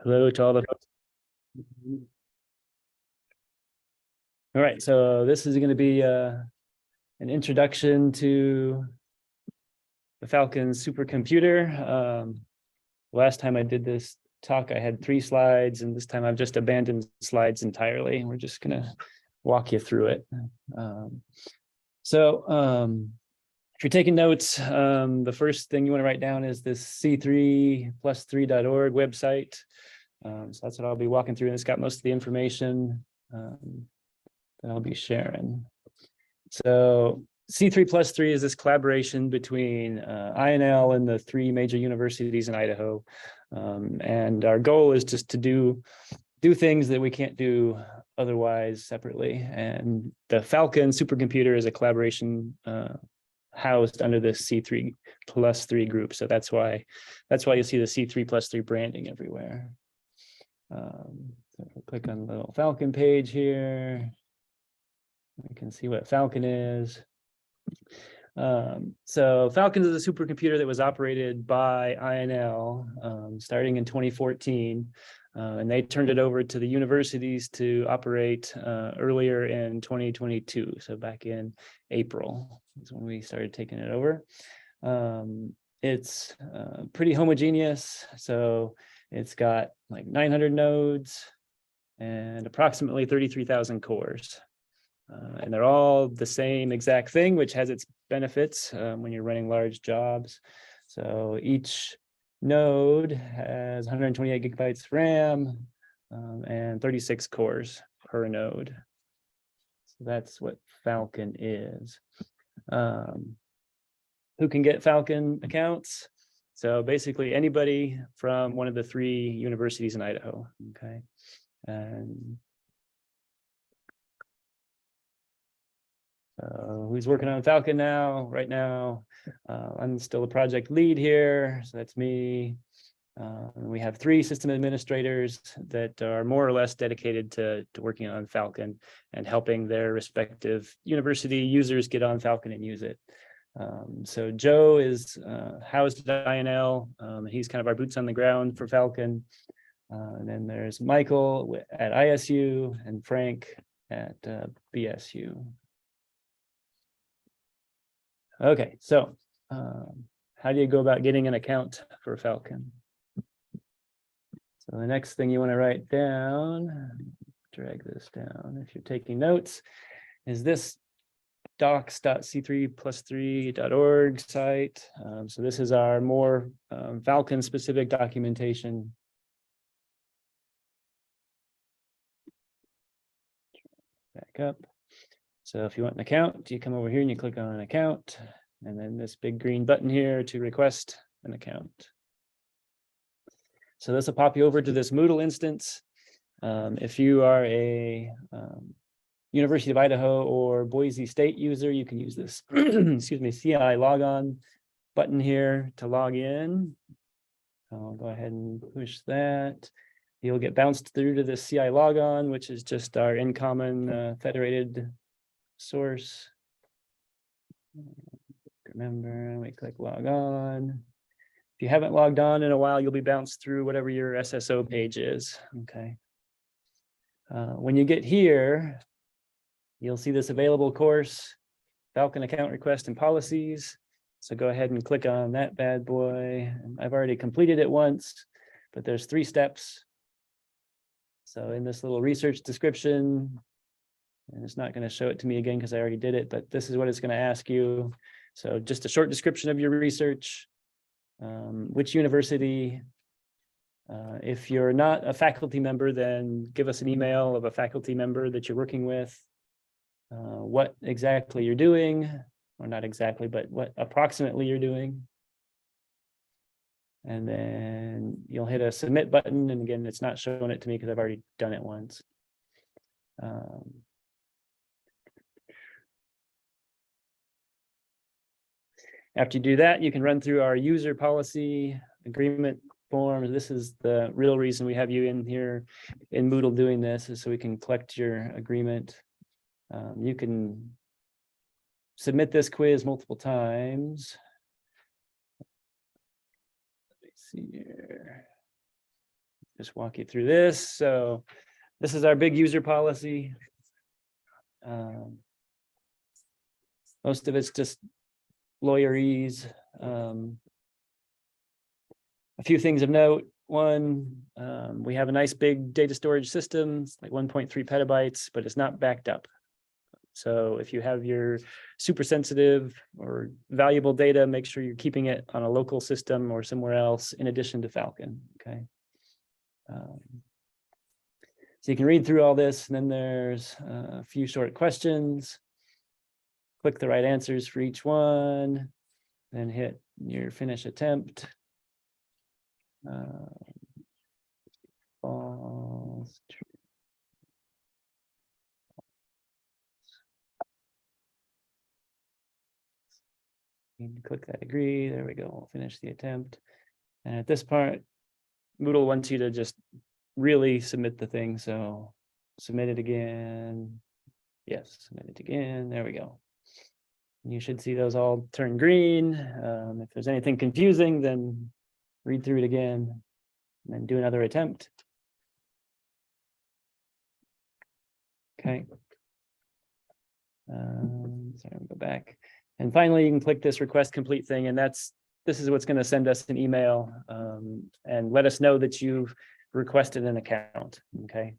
Hello to all the folks. All right, so this is going to be an introduction to the Falcon Supercomputer. Last time I did this talk, I had 3 slides, and this time I've just abandoned slides entirely. We're just going to walk you through it. If you're taking notes, the first thing you want to write down is this c3plus3.org website. So that's what I'll be walking through, and it's got most of the information that I'll be sharing. So C3+3 is this collaboration between INL and the 3 major universities in Idaho. And our goal is just to do things that we can't do otherwise separately. And the Falcon Supercomputer is a collaboration housed under this C3+3 group. So that's why you see the C3+3 branding everywhere. So if we click on the little Falcon page here, we can see what Falcon is. So Falcon is a supercomputer that was operated by INL starting in 2014, and they turned it over to the universities to operate earlier in 2022. So back in April is when we started taking it over. It's pretty homogeneous. So it's got like 900 nodes and approximately 33,000 cores. And they're all the same exact thing, which has its benefits when you're running large jobs. So each node has 128 gigabytes RAM and 36 cores per node. So that's what Falcon is. Who can get Falcon accounts? So basically anybody from one of the 3 universities in Idaho, okay? And who's working on Falcon now? Right now, I'm still the project lead here, so that's me. We have 3 system administrators that are more or less dedicated to working on Falcon and helping their respective university users get on Falcon and use it. So Joe is housed at INL. He's kind of our boots on the ground for Falcon. And then there's Michael at ISU and Frank at BSU. Okay, so how do you go about getting an account for Falcon? So the next thing you want to write down, drag this down if you're taking notes, is this docs.c3plus3.org site. So this is our more Falcon specific documentation. Back up. So if you want an account, you come over here and you click on an account, and then this big green button here to request an account. So this will pop you over to this Moodle instance. If you are a University of Idaho or Boise State user, you can use this excuse me, CI logon button here to log in. I'll go ahead and push that. You'll get bounced through to the CI logon, which is just our in-common federated source. Remember, we click log on. If you haven't logged on in a while, you'll be bounced through whatever your SSO page is. Okay. When you get here, you'll see this available course, Falcon account request and policies. So go ahead and click on that bad boy. I've already completed it once, but there's 3 steps. So in this little research description, and it's not going to show it to me again because I already did it, but this is what it's going to ask you. So just a short description of your research, which university. If you're not a faculty member, then give us an email of a faculty member that you're working with. What exactly you're doing, or not exactly, but what approximately you're doing. And then you'll hit a submit button. And again, it's not showing it to me because I've already done it once. After you do that, you can run through our user policy agreement forms. This is the real reason we have you in here in Moodle doing this, is so we can collect your agreement. You can submit this quiz multiple times. Let me see here. just walk you through this. So this is our big user policy. Most of it's just lawyerese. A few things of note. One, we have a nice big data storage system, it's like 1.3 petabytes, but it's not backed up. So if you have your super sensitive or valuable data, make sure you're keeping it on a local system or somewhere else in addition to Falcon, okay? So you can read through all this, and then there's a few short questions. Click the right answers for each one, then hit your finish attempt. False, true. You can click that agree. There we go. We'll finish the attempt. And at this part, Moodle wants you to just really submit the thing. So submit it again. Yes, submit it again. There we go. You should see those all turn green. If there's anything confusing, then read through it again and then do another attempt. Okay. Sorry, I'll go back. And finally, you can click this request complete thing, and this is what's going to send us an email and let us know that you've requested an account. Okay.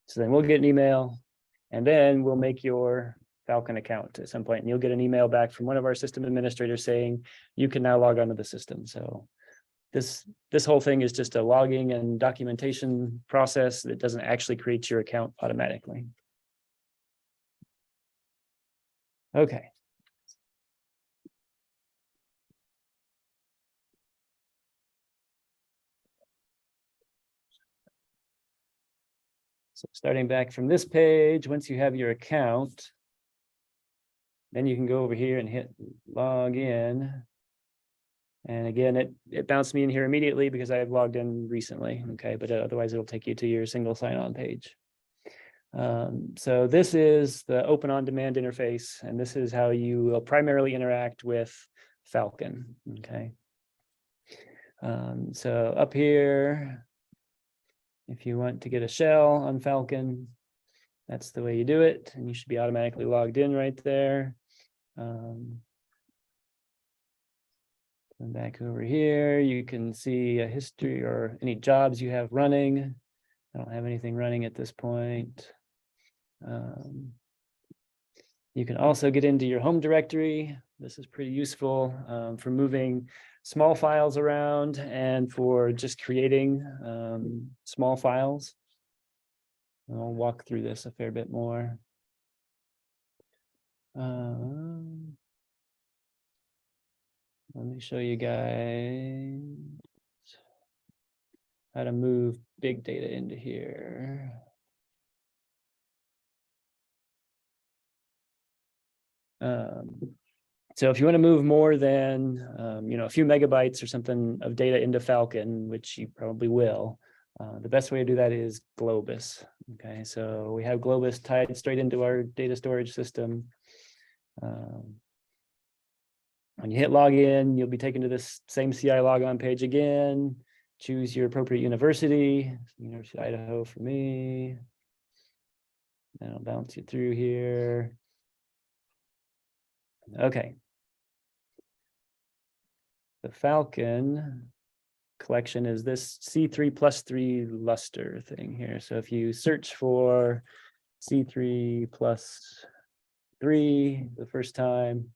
So then we'll get an email, and then we'll make your Falcon account at some point, and you'll get an email back from one of our system administrators saying you can now log onto the system. So this whole thing is just a logging and documentation process that doesn't actually create your account automatically. Okay. So starting back from this page, once you have your account, then you can go over here and hit log in. And again, it bounced me in here immediately because I've logged in recently. Okay, but otherwise it'll take you to your single sign-on page. So this is the open on-demand interface, and this is how you will primarily interact with Falcon. Okay. So up here, if you want to get a shell on Falcon, that's the way you do it, and you should be automatically logged in right there. And back over here, you can see a history or any jobs you have running. I don't have anything running at this point. You can also get into your home directory. This is pretty useful for moving small files around and for just creating small files. I'll walk through this a fair bit more. Let me show you guys how to move big data into here. So if you want to move more than a few megabytes or something of data into Falcon, which you probably will, the best way to do that is Globus. Okay, so we have Globus tied straight into our data storage system. When you hit login, you'll be taken to this same CI logon page again. Choose your appropriate university. University of Idaho for me. And I'll bounce you through here. Okay. The Falcon collection is this C3+3 luster thing here. So if you search for C3+3 the first time,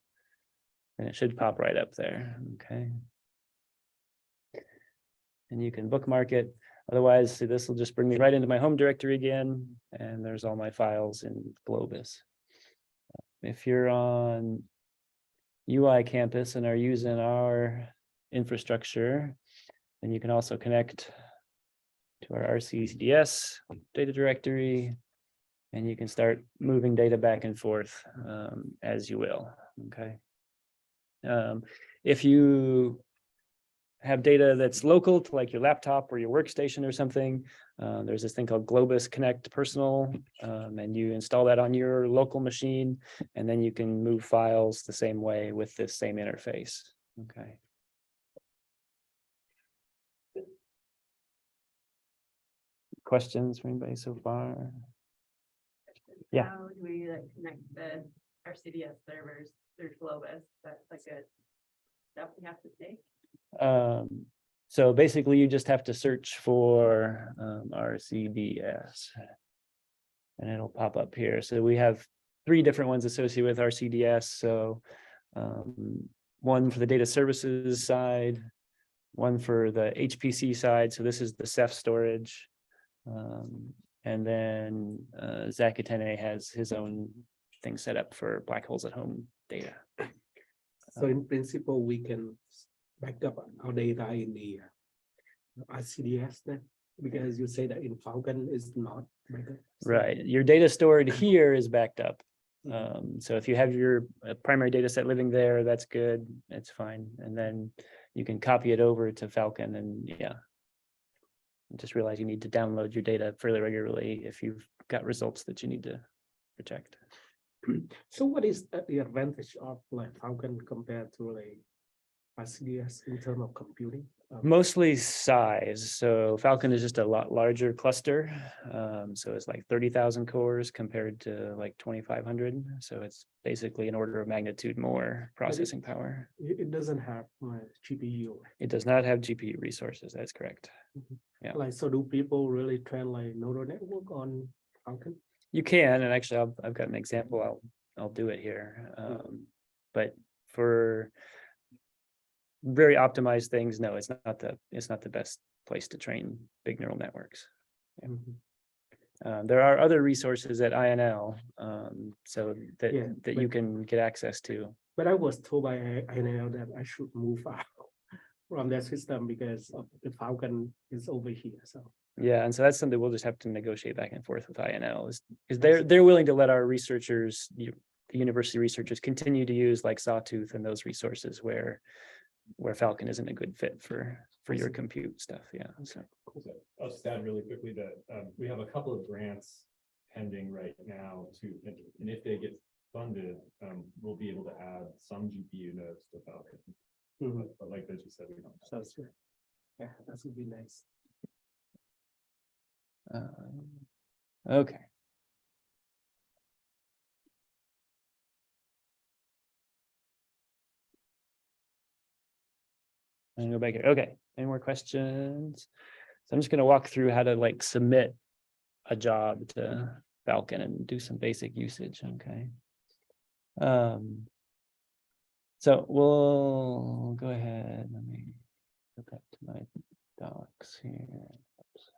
and it should pop right up there. Okay. And you can bookmark it. Otherwise, see, this will just bring me right into my home directory again. And there's all my files in Globus. If you're on UI campus and are using our infrastructure, then you can also connect to our RCDS data directory, and you can start moving data back and forth as you will. Okay. If you have data that's local to like your laptop or your workstation or something, there's this thing called Globus Connect Personal, and you install that on your local machine, and then you can move files the same way with this same interface. Okay. questions from anybody so far? Yeah. How do we like connect our CDS servers through Globus? That's like a step we have to take. So basically you just have to search for RCDS and it'll pop up here. So we have 3 different ones associated with RCDS. So one for the data services side, one for the HPC side. So this is the Ceph storage. And then Zakatene has his own thing set up for black holes at home data. So in principle, we can back up our data in the RCDS then, because you say that in Falcon is not backed up. So- Right. Your data stored here is backed up. So if you have your primary data set living there, that's good. It's fine. And then you can copy it over to Falcon and yeah. Just realize you need to download your data fairly regularly if you've got results that you need to protect. So what is the advantage of like Falcon compared to like RCDS in terms of computing? Mostly size. So Falcon is just a lot larger cluster. So it's like 30,000 cores compared to like 2,500. So it's basically an order of magnitude more processing power. It doesn't have GPU. It does not have GPU resources. That's correct. Yeah. Like, so do people really train like neural network on Falcon? You can, and actually I've got an example. I'll do it here. But for very optimized things, no, it's not the best place to train big neural networks. Yeah. There are other resources at INL, so that you can get access to. But I was told by INL that I should move out from that system because of the Falcon is over here. So Yeah, and so that's something we'll just have to negotiate back and forth with INL. Is they're willing to let our researchers, the university researchers, continue to use like Sawtooth and those resources where Falcon isn't a good fit for your compute stuff. Yeah. So I'll just add really quickly that we have a couple of grants pending right now and if they get funded, we'll be able to add some GPU nodes to Falcon. But like as you said, we don't. so it's good. Yeah, that would be nice. Okay. I'm gonna go back here. Okay, any more questions? So I'm just gonna walk through how to like submit a job to Falcon and do some basic usage. Okay. So we'll go ahead. Let me go back to my docs here. Oops.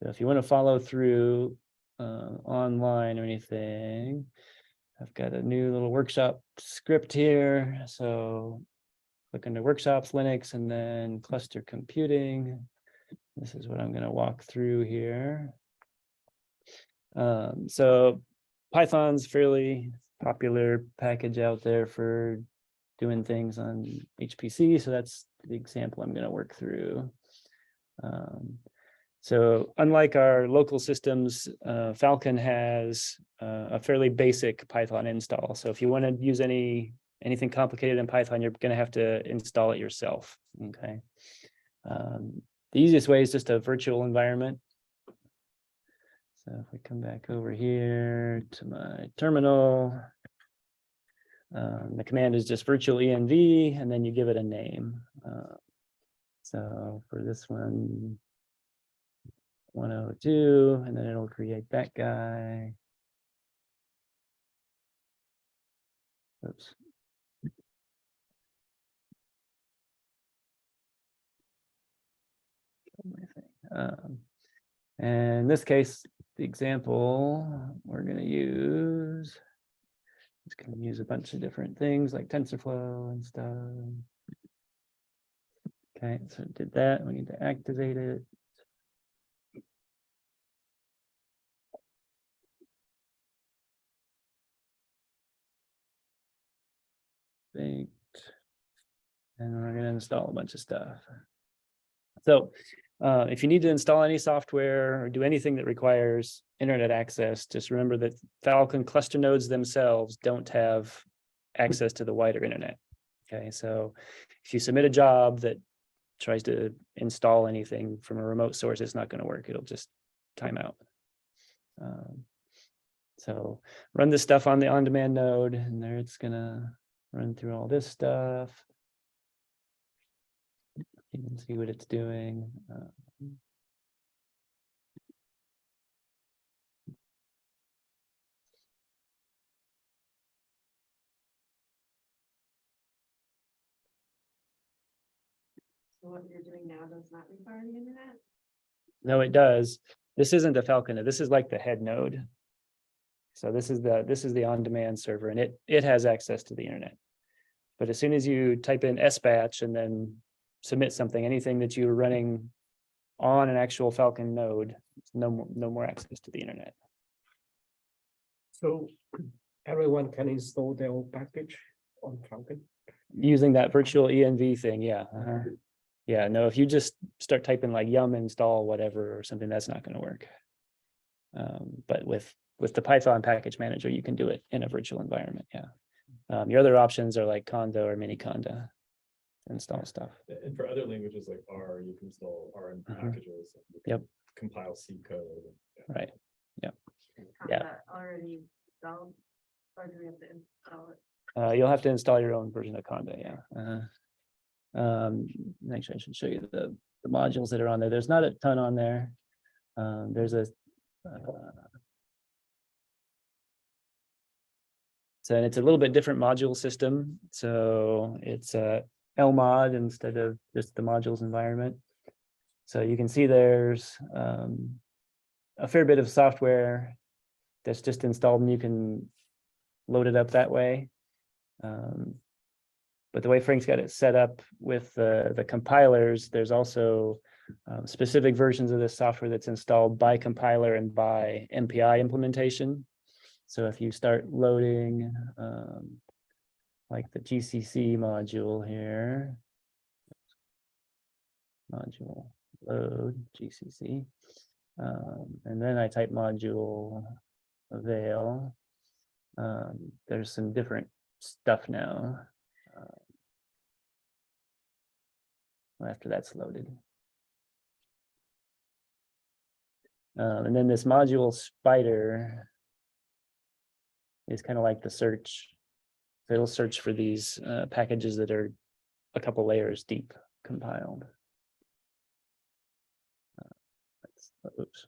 So if you want to follow through online or anything, I've got a new little workshop script here. So click under workshops, Linux, and then cluster computing. This is what I'm going to walk through here. So Python's fairly popular package out there for doing things on HPC. So that's the example I'm going to work through. So unlike our local systems, Falcon has a fairly basic Python install. So if you want to use anything complicated in Python, you're going to have to install it yourself. Okay. The easiest way is just a virtual environment. So if we come back over here to my terminal, the command is just virtual env, and then you give it a name. So for this one, 102, and then it'll create that guy. Oops. And in this case, the example we're going to use, it's going to use a bunch of different things like TensorFlow and stuff. Okay, so it did that. We need to activate it. And we're going to install a bunch of stuff. So if you need to install any software or do anything that requires internet access, just remember that Falcon cluster nodes themselves don't have access to the wider internet. Okay, so if you submit a job that tries to install anything from a remote source, it's not going to work. It'll just time out. So run this stuff on the on-demand node, and there it's gonna run through all this stuff. You can see what it's doing. So what you're doing now does not require the internet? No, it does. This isn't a Falcon. This is like the head node. So this is the on-demand server, and it has access to the internet. But as soon as you type in SBatch and then submit something, anything that you're running on an actual Falcon node, no more access to the internet. So everyone can install their own package on Falcon. Using that virtual ENV thing, yeah. Yeah, no, if you just start typing like yum install whatever or something, that's not going to work. But with the Python package manager, you can do it in a virtual environment. Yeah. Your other options are like Conda or mini Conda to install stuff. And for other languages like R, you can install R in packages. And you can Yep. Compile C code. Right. Is Yeah. Conda already installed, or do we have to install it? You'll have to install your own version of Conda. Yeah. Actually, I should show you the modules that are on there. There's not a ton on there. There's a so it's a little bit different module system. So it's a LMOD instead of just the modules environment. So you can see there's a fair bit of software that's just installed, and you can load it up that way. But the way Frank's got it set up with the compilers, there's also specific versions of this software that's installed by compiler and by MPI implementation. So if you start loading like the GCC module here, module load GCC, and then I type module avail, there's some different stuff now. After that's loaded. And then this module spider is kind of like the search. So it'll search for these packages that are a couple layers deep compiled. Oops.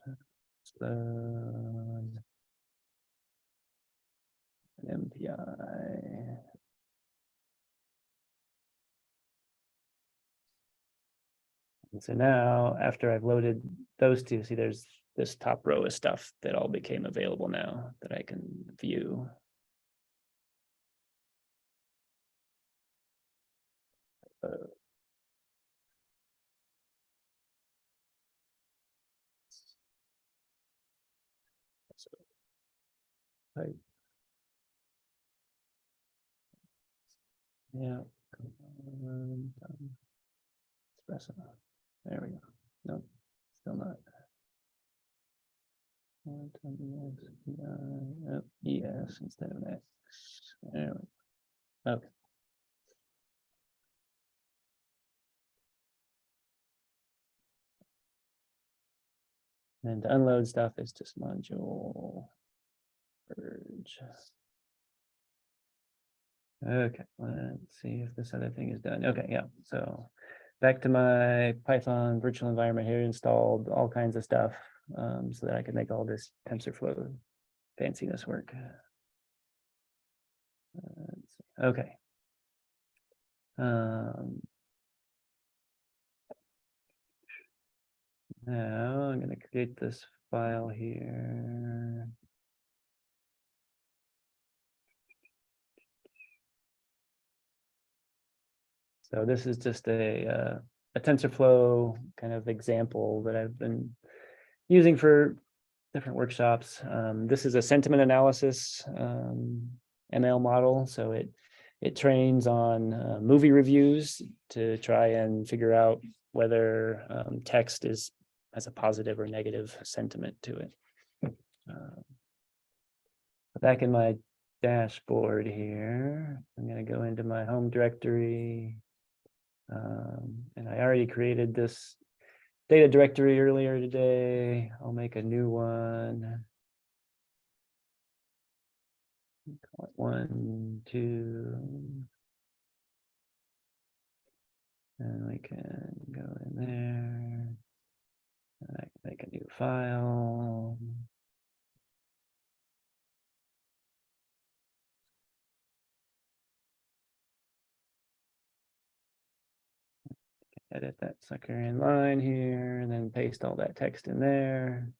MPI. And so now, after I've loaded those two, see there's this top row of stuff that all became available now that I can view. So, right. Yeah. Espresso. There we go. Nope, still not. ES instead of X. There we go. Okay. And to unload stuff is just module purge. Okay, let's see if this other thing is done. Okay, yeah. So back to my Python virtual environment here, installed all kinds of stuff so that I can make all this TensorFlow fanciness work. Okay. Now I'm going to create this file here. So this is just a TensorFlow kind of example that I've been using for different workshops. This is a sentiment analysis ML model. So it trains on movie reviews to try and figure out whether text has a positive or negative sentiment to it. Back in my dashboard here. I'm gonna go into my home directory. And I already created this data directory earlier today. I'll make a new one. Call it 1, 2. And we can go in there. And I can make a new file. Edit that sucker in line here, and then paste all that text in there.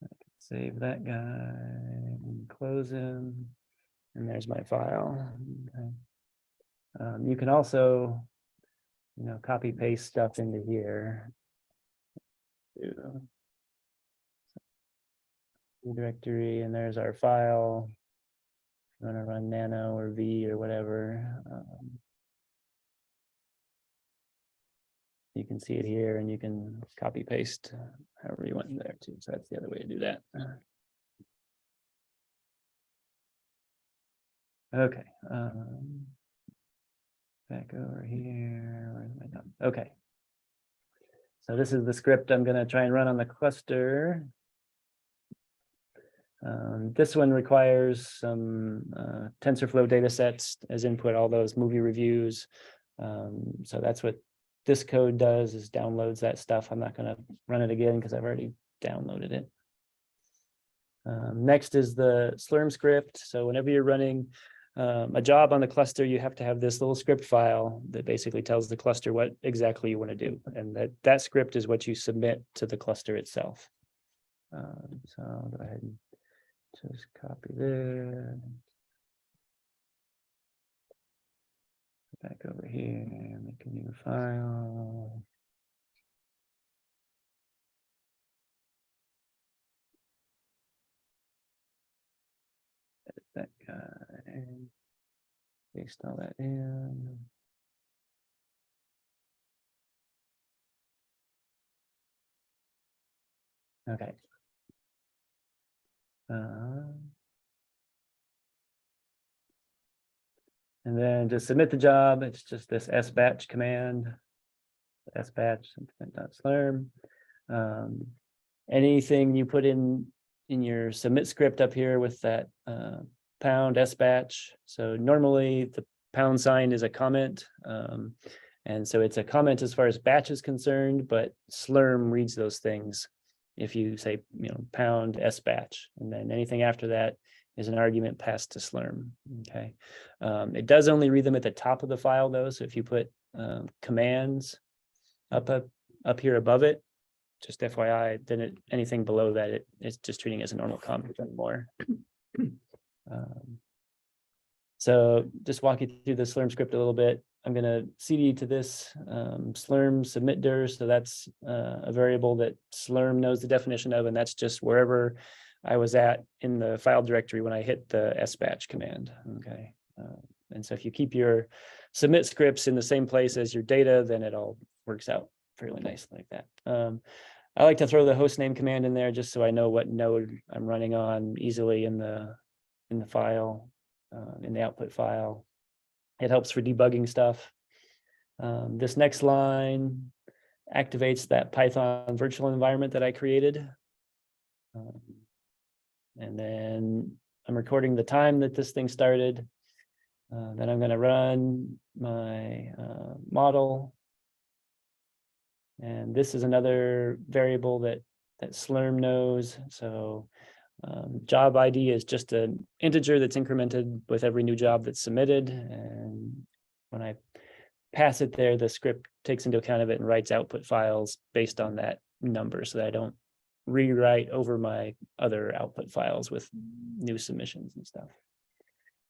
I can save that guy and close him. And there's my file. Okay. You can also, copy paste stuff into here. Directory, and there's our file. You want to run nano or V or whatever. You can see it here, and you can copy paste however you want in there too. So that's the other way to do that. Okay. Back over here. Where am I done? Okay. So this is the script I'm going to try and run on the cluster. This one requires some TensorFlow data sets as input, all those movie reviews. So that's what this code does, is downloads that stuff. I'm not going to run it again because I've already downloaded it. Next is the Slurm script. So whenever you're running a job on the cluster, you have to have this little script file that basically tells the cluster what exactly you want to do. And that script is what you submit to the cluster itself. So I'll go ahead and just copy this. Back over here, make a new file. Edit that guy. Paste all that in. Okay. And then to submit the job, it's just this sbatch command, sbatch .slurm. Anything you put in your submit script up here with that pound sbatch. So normally the pound sign is a comment. And so it's a comment as far as batch is concerned, but Slurm reads those things if you say, pound sbatch, and then anything after that is an argument passed to Slurm. Okay. It does only read them at the top of the file though. So if you put commands up here above it, just FYI, then anything below that, it's just treating it as a normal comment anymore. So just walk you through the Slurm script a little bit. I'm going to CD to this Slurm submit dir. So that's a variable that Slurm knows the definition of, and that's just wherever I was at in the file directory when I hit the sbatch command. Okay. And so if you keep your submit scripts in the same place as your data, then it all works out fairly nicely like that. I like to throw the hostname command in there just so I know what node I'm running on easily in the file, in the output file. It helps for debugging stuff. This next line activates that Python virtual environment that I created. And then I'm recording the time that this thing started. Then I'm going to run my model. And this is another variable that Slurm knows. So job ID is just an integer that's incremented with every new job that's submitted. And when I pass it there, the script takes into account of it and writes output files based on that number so that I don't rewrite over my other output files with new submissions and stuff.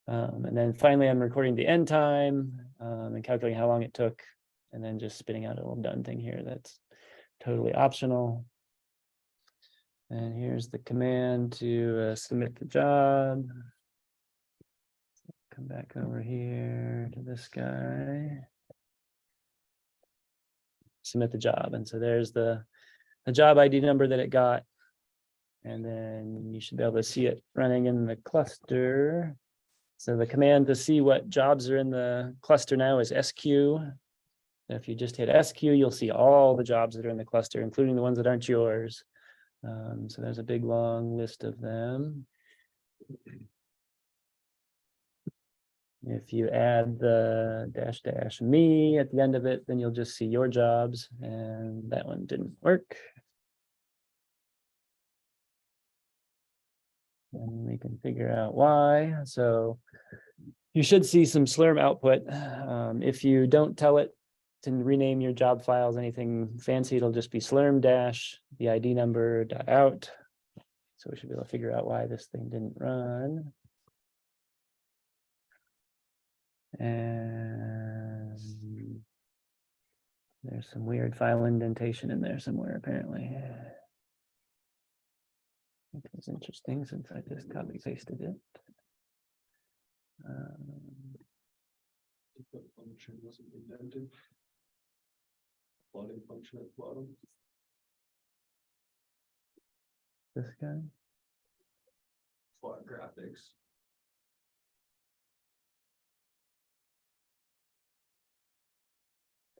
And then finally, I'm recording the end time and calculating how long it took, and then just spitting out a little done thing here that's totally optional. And here's the command to submit the job. Come back over here to this guy. Submit the job. And so there's the job ID number that it got. And then you should be able to see it running in the cluster. So the command to see what jobs are in the cluster now is SQ. If you just hit SQ, you'll see all the jobs that are in the cluster, including the ones that aren't yours. So there's a big long list of them. If you add the -- me at the end of it, then you'll just see your jobs, and that one didn't work. And we can figure out why. So you should see some Slurm output. If you don't tell it to rename your job files anything fancy, it'll just be Slurm - the ID number .out. So we should be able to figure out why this thing didn't run. And there's some weird file indentation in there somewhere, apparently. It was interesting since I just copy pasted it. The function wasn't indented. Plotting function at the bottom. This guy. Plot graphics.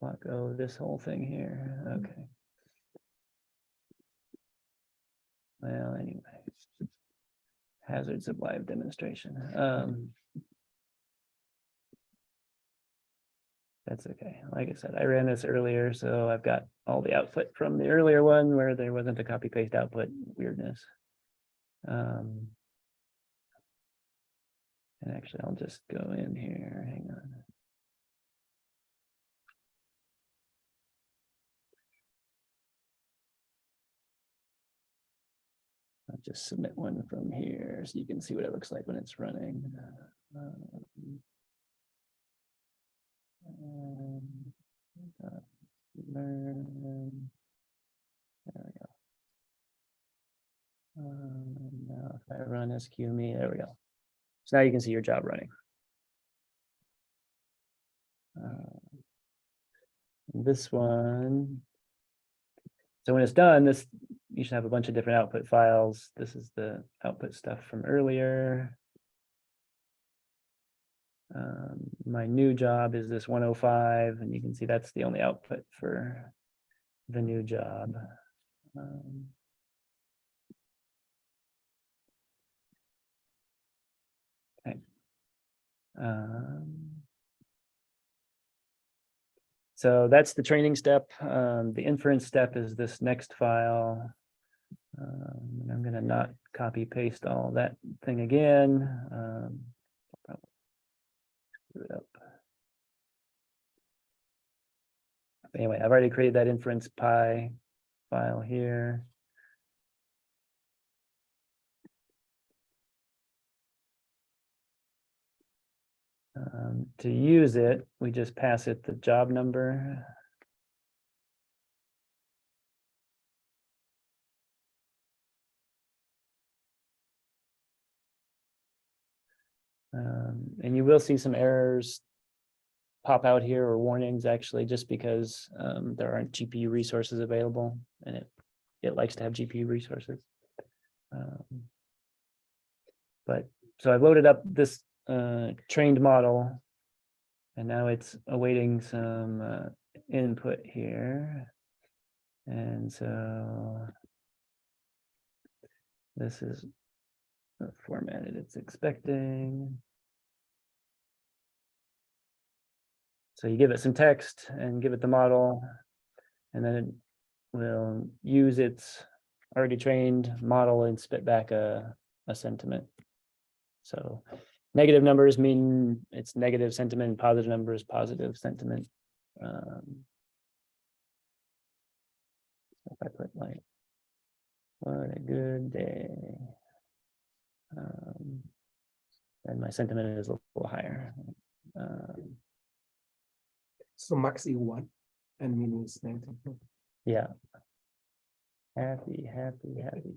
Block, oh, this whole thing here. Okay. Well, anyway. Hazards of live demonstration. That's okay. Like I said, I ran this earlier, so I've got all the output from the earlier one where there wasn't a copy paste output weirdness. And actually, I'll just go in here. Hang on. I'll just submit one from here so you can see what it looks like when it's running. Learn. There we go. Now if I run SQ me, there we go. So now you can see your job running. This one. So when it's done, this you should have a bunch of different output files. This is the output stuff from earlier. My new job is this 105, and you can see that's the only output for the new job. Okay. So that's the training step. The inference step is this next file. And I'm going to not copy paste all that thing again. Probably screw it up. Anyway, I've already created that inference py file here. To use it, we just pass it the job number. And you will see some errors pop out here, or warnings actually, just because there aren't GPU resources available, and it likes to have GPU resources. But so I've loaded up this trained model, and now it's awaiting some input here. And so this is the formatted it's expecting. So you give it some text and give it the model, and then it will use its already trained model and spit back a sentiment. So negative numbers mean it's negative sentiment, positive numbers, positive sentiment. If I put like, what a good day. And my sentiment is a little higher. So max is 1 and min is negative. Yeah. Happy, happy, happy.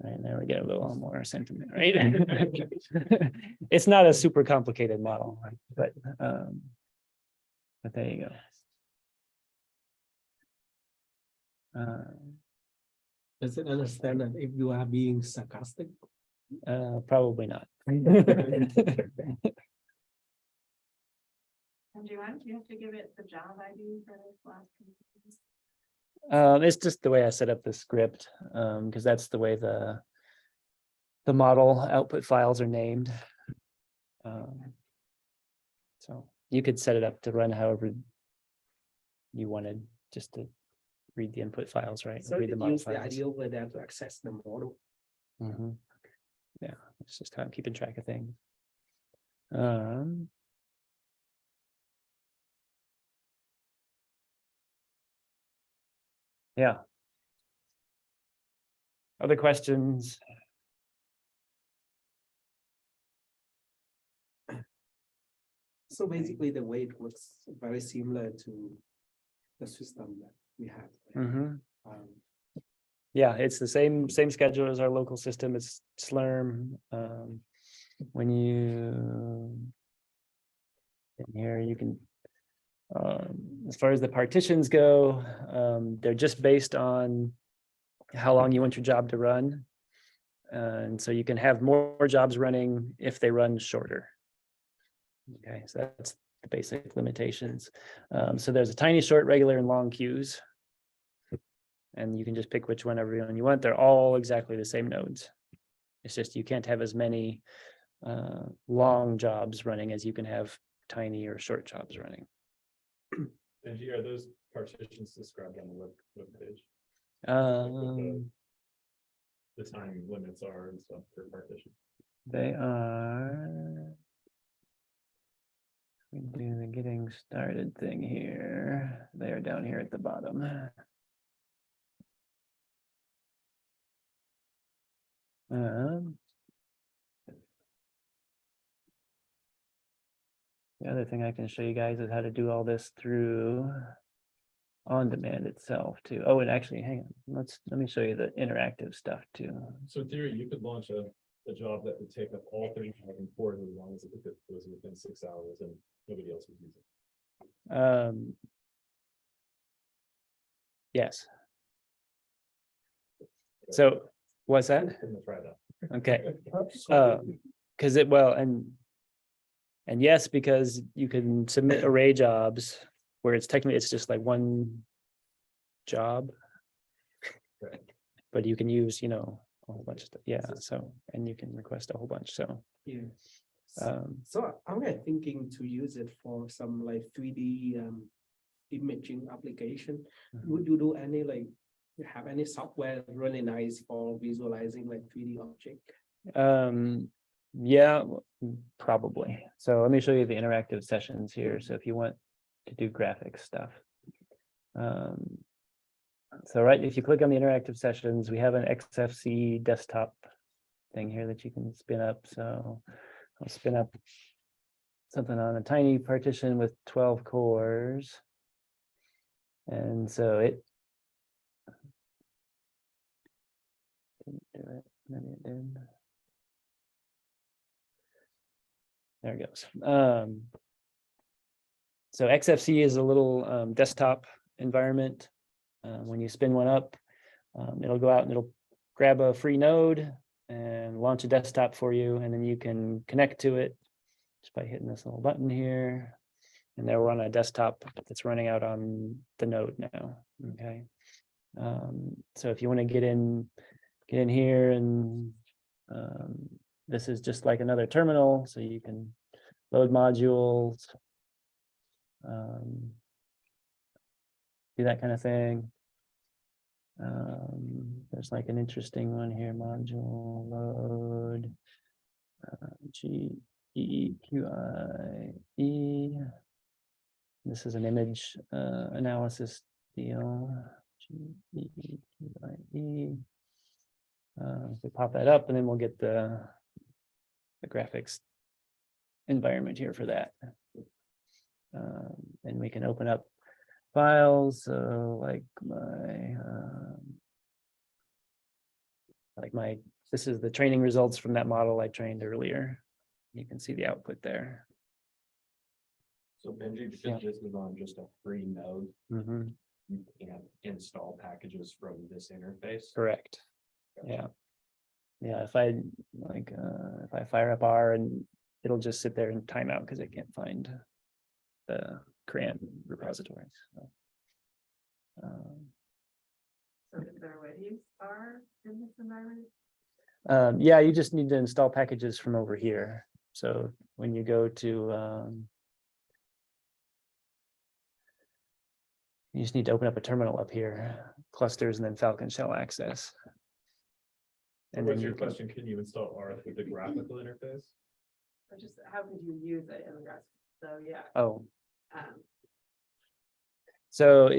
Right, there we get a little more sentiment, right? It's not a super complicated model, but there you go. Does it understand that if you are being sarcastic? Probably not. And do you have to give it the job ID for this last? It's just the way I set up the script, because that's the way the model output files are named. So you could set it up to run however you wanted, just to read the input files, right? So Read you the model use the files. idea over there to access the model. Mhm. Yeah, it's just how I'm keeping track of things. Yeah. Other questions? So basically, the way it works very similar to the system that we have. Mhm. Um, Yeah, it's the same schedule as our local system. It's Slurm. When you in here, you can, as far as the partitions go, they're just based on how long you want your job to run. And so you can have more jobs running if they run shorter. Okay, so that's the basic limitations. So there's a tiny, short, regular, and long queues. And you can just pick which one everyone you want. They're all exactly the same nodes. It's just you can't have as many long jobs running as you can have tiny or short jobs running. Benji, are those partitions described on the web page? The time limits are and stuff per partition. They are. We do the getting started thing here. They are down here at the bottom. The other thing I can show you guys is how to do all this through on demand itself too. Oh, and actually, hang on. Let me show you the interactive stuff too. So in theory, you could launch a job that would take up all 30,000 cores as long as it was within 6 hours and nobody else was using it. Yes. So what's that? I'm gonna try that. Okay. Because and yes, because you can submit array jobs where it's technically it's just like one job. Right. But you can use, a whole bunch of stuff. Yeah. So, and you can request a whole bunch. So, Yeah. um, So I'm thinking to use it for some like 3D imaging application. Would you do any you have any software really nice for visualizing like 3D object? yeah, probably. So let me show you the interactive sessions here. So if you want to do graphic stuff. So right, if you click on the interactive sessions, we have an XFC desktop thing here that you can spin up. So I'll spin up something on a tiny partition with 12 cores. And so it didn't do it, maybe it did. There it goes. So XFC is a little desktop environment. When you spin one up, it'll go out and it'll grab a free node and launch a desktop for you, and then you can connect to it just by hitting this little button here. And there we're on a desktop that's running out on the node now. Okay. So if you want to get in here, and this is just like another terminal, so you can load modules, do that kind of thing. There's like an interesting one here, module load, GEQIE. This is an image analysis deal. GEQIE. We pop that up, and then we'll get the graphics environment here for that. And we can open up files. So this is the training results from that model I trained earlier. You can see the output there. So Benji, Yeah. this is on just a free node. Mhm. you can't install packages from this interface. Correct. Yeah. Yeah, if I fire up R and it'll just sit there in timeout because it can't find the CRAN repositories. So, So is there a way to use R in this environment? yeah, you just need to install packages from over here. So when you go to, you just need to open up a terminal up here, clusters, and then Falcon Shell Access. And And what's then your you can, question? Can you install R with the graphical interface? Or just how could you use it in the rest? So yeah. oh, Um, so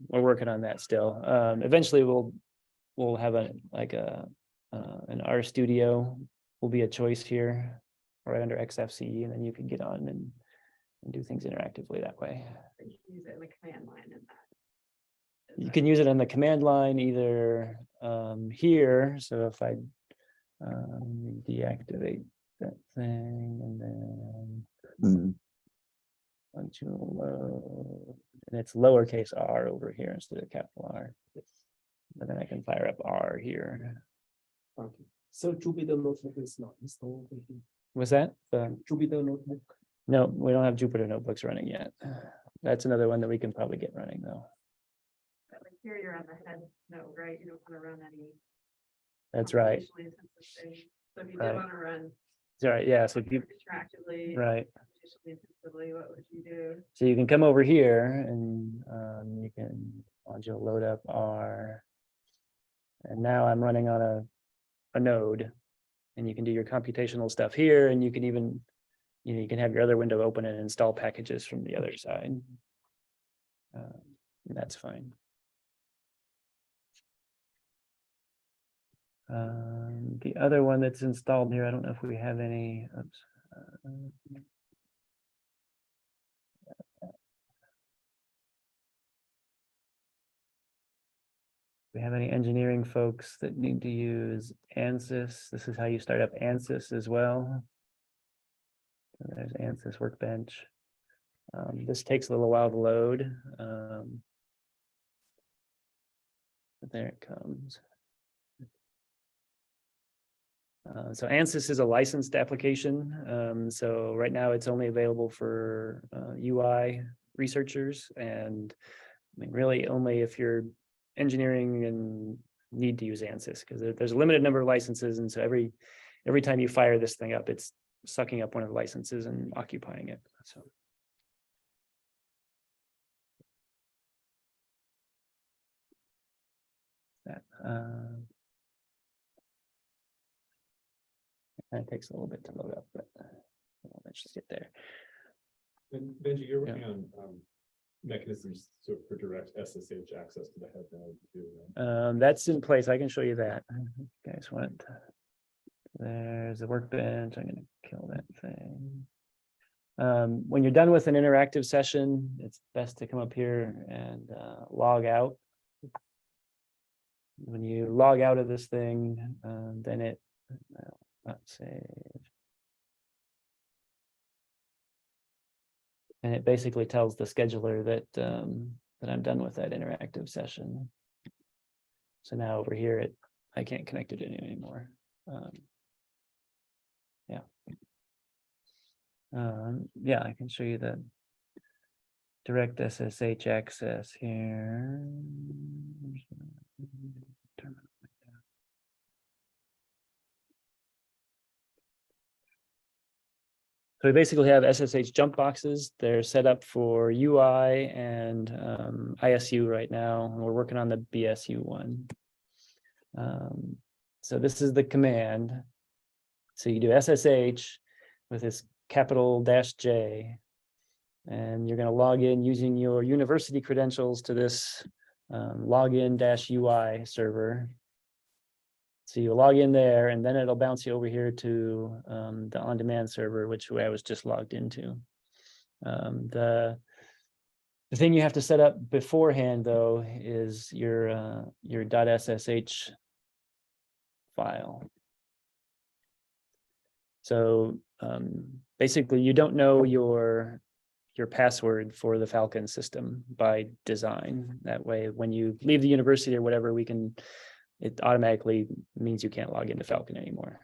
we're working on that still. Eventually we'll have an R Studio will be a choice here, right under XFCE, and then you can get on and do things interactively that way. you can use it in the command line in that. Is You that- can use it on the command line either here. So if I deactivate that thing and then functional load, and it's lowercase r over here instead of capital R. And then I can fire up R here. Okay. So Jupyter Notebook is not installed. over here. Was that? Jupyter Notebook. No, we don't have Jupyter notebooks running yet. That's another one that we can probably get running though. But like here you're on the head note, right? You don't want to run any. That's right. computationally intensive things. So if you Right. did want to run That's right. Yeah. So if you, interactively, right. computationally intensively, what would you do? So you can come over here and you can module load up R. And now I'm running on a node, and you can do your computational stuff here, and you can even, you can have your other window open and install packages from the other side. And that's fine. The other one that's installed here, I don't know if we have any. Oops. We have any engineering folks that need to use ANSYS? This is how you start up ANSYS as well. So there's ANSYS Workbench. This takes a little while to load. But there it comes. So ANSYS is a licensed application. So right now it's only available for UI researchers, and I mean, really only if you're engineering and need to use ANSYS, because there's a limited number of licenses, and so every time you fire this thing up, it's sucking up one of the licenses and occupying it. So. That kind of takes a little bit to load up, but we'll eventually get there. And Benji, you're working on mechanisms for direct SSH access to the head node too. Right? That's in place. I can show you that. You guys want? There's a workbench. I'm going to kill that thing. When you're done with an interactive session, it's best to come up here and log out. When you log out of this thing, then it not save. And it basically tells the scheduler that that I'm done with that interactive session. So now over here, I can't connect it in anymore. Yeah, I can show you the direct SSH access here. So we basically have SSH jump boxes. They're set up for UI and ISU right now, and we're working on the BSU one. So this is the command. So you do SSH with this capital -J, and you're going to log in using your university credentials to this login-UI server. So you log in there, and then it'll bounce you over here to the on-demand server, which I was just logged into. The thing you have to set up beforehand, though, is your .ssh file. So basically, you don't know your your password for the Falcon system by design. That way, when you leave the university or whatever, it automatically means you can't log into Falcon anymore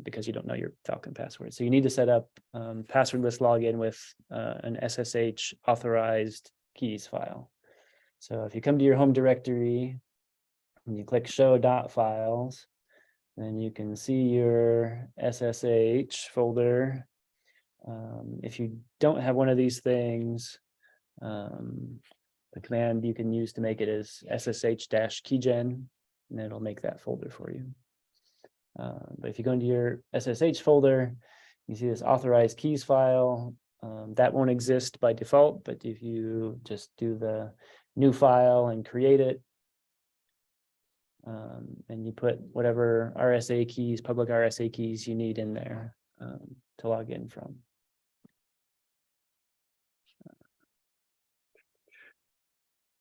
because you don't know your Falcon password. So you need to set up passwordless login with an SSH authorized keys file. So if you come to your home directory and you click show .files, then you can see your SSH folder. If you don't have one of these things, the command you can use to make it is ssh-keygen, and it'll make that folder for you. But if you go into your SSH folder, you see this authorized keys file. That won't exist by default, but if you just do the new file and create it, and you put whatever RSA keys, public RSA keys you need in there to log in from.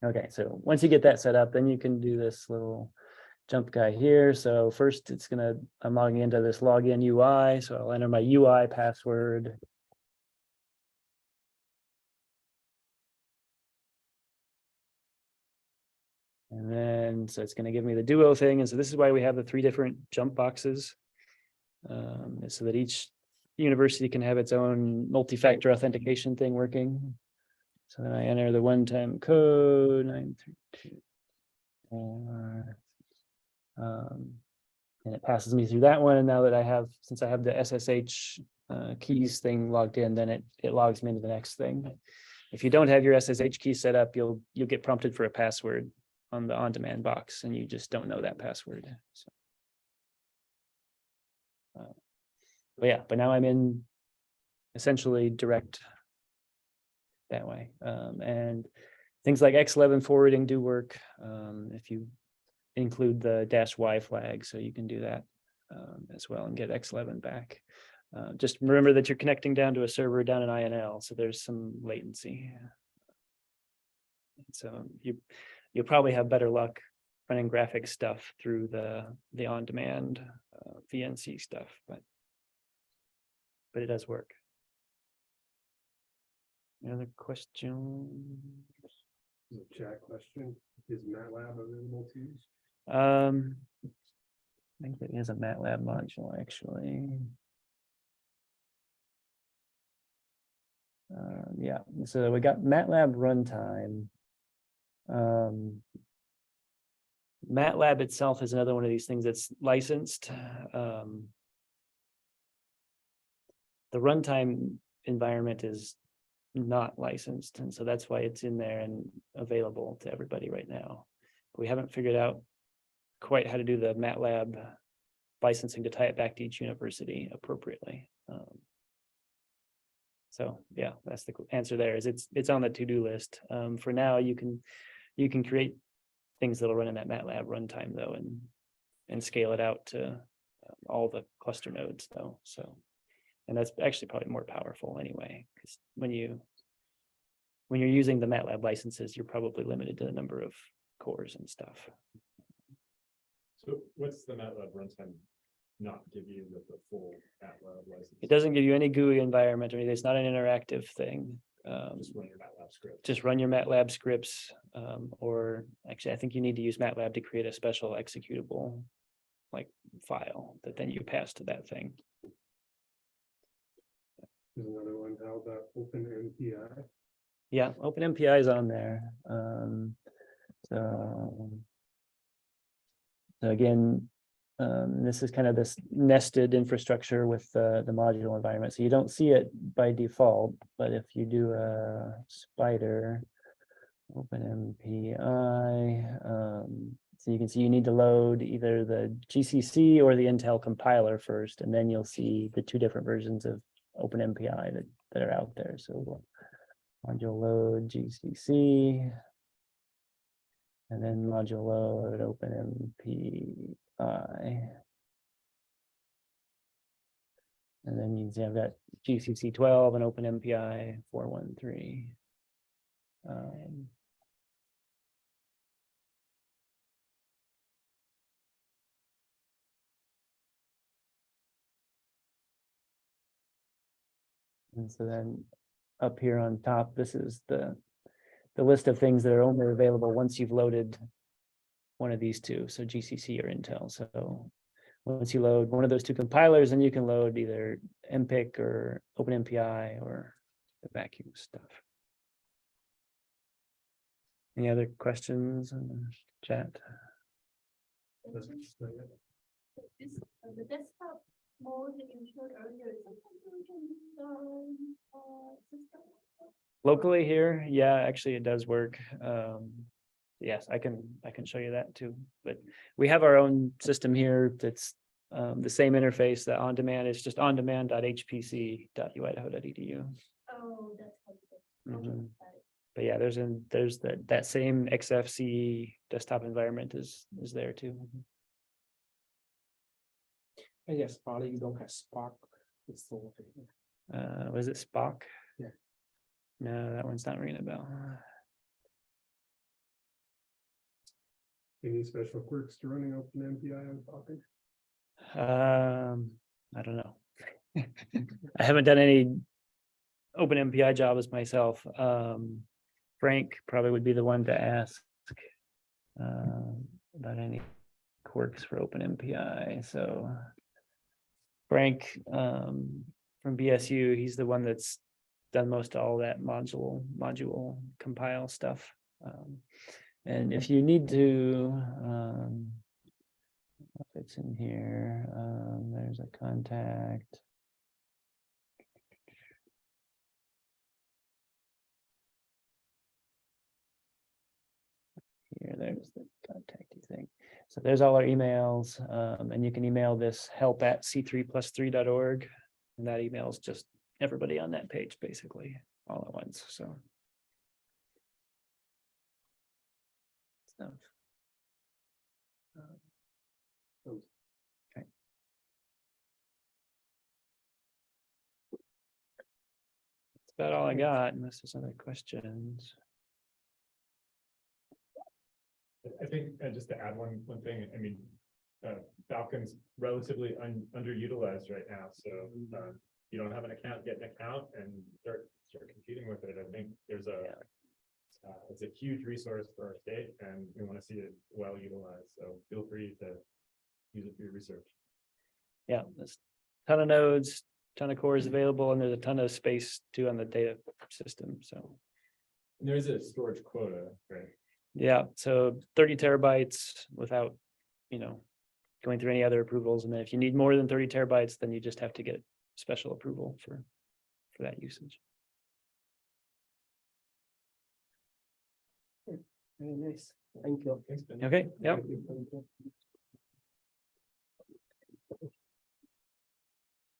Okay, so once you get that set up, then you can do this little jump guy here. So first I'm logging into this login UI. So I'll enter my UI password. And then, so it's going to give me the duo thing. And so this is why we have the 3 different jump boxes. So that each university can have its own multi-factor authentication thing working. So then I enter the one-time code 9324. And it passes me through that one. And now that since I have the SSH keys thing logged in, then it logs me into the next thing. If you don't have your SSH key set up, you'll get prompted for a password on the on-demand box, and you just don't know that password. So, but now I'm in essentially direct that way. And things like X11 forwarding do work if you include the -y flag, so you can do that as well and get X11 back. Just remember that you're connecting down to a server down in INL, so there's some latency. So you'll probably have better luck running graphic stuff through the on-demand VNC stuff, but it does work. Any other questions? Chat question, is MATLAB available to use? I think there is a MATLAB module actually. Yeah, so we got MATLAB runtime. MATLAB itself is another one of these things that's licensed. The runtime environment is not licensed, and so that's why it's in there and available to everybody right now. We haven't figured out quite how to do the MATLAB licensing to tie it back to each university appropriately. So yeah, that's the answer there. Is it's on the to-do list. For now, you can create things that'll run in that MATLAB runtime though, and scale it out to all the cluster nodes though. So, and that's actually probably more powerful anyway, because when you're using the MATLAB licenses, you're probably limited to the number of cores and stuff. So what's the MATLAB runtime not give you the full MATLAB license? It doesn't give you any GUI environment or anything. It's not an interactive thing. Just run your MATLAB script. Just run your MATLAB scripts, or actually, I think you need to use MATLAB to create a special executable like file that then you pass to that thing. There's another one, how about OpenMPI? Yeah, OpenMPI is on there. So again, this is kind of this nested infrastructure with the module environment. So you don't see it by default, but if you do a spider OpenMPI, so you can see you need to load either the GCC or the Intel compiler first, and then you'll see the 2 different versions of OpenMPI that are out there. So module load GCC, and then module load OpenMPI. And then you have that GCC 12 and OpenMPI 413. And so then up here on top, this is the list of things that are only available once you've loaded one of these two, so GCC or Intel. So once you load one of those two compilers, then you can load either MPIC or OpenMPI or the vacuum stuff. Any other questions in the chat? That's- This, the desktop mode that you showed earlier, is something we can, system? Locally here, yeah, actually it does work. Yes, I can show you that too, but we have our own system here that's the same interface that on demand is just ondemand.hpc.uidaho.edu. Oh, that's how it is. Mhm. But yeah, there's that same XFCE desktop environment is there too. I guess probably you don't have Spark installed. Was it Spock? Yeah. No, that one's not ringing a bell. Any special quirks to running OpenMPI on Falcon? I don't know. I haven't done any open MPI jobs myself. Frank probably would be the one to ask about any quirks for open MPI. So Frank from BSU, he's the one that's done most of all that module compile stuff. And if you need to, if it's in here, there's a contact. Here, there's the contact thing. So there's all our emails, and you can email this help@c3plus3.org. And that emails just everybody on that page, basically, all at once, so. Stuff. Okay. That's about all I got, unless there's other questions. I think, just to add one thing, I mean, Falcon's relatively underutilized right now, so you don't have an account, get an account and start competing with it. I think there's it's a huge resource for our state and we want to see it well utilized. So feel free to use it for your research. Yeah, there's a ton of nodes, ton of cores available, and there's a ton of space too on the data system, so. And there's a storage quota, right? Yeah, so 30 terabytes without, going through any other approvals. And then if you need more than 30 terabytes, then you just have to get special approval for that usage. Very nice. Thank you. Thanks, Ben. Okay, yeah. Thank you.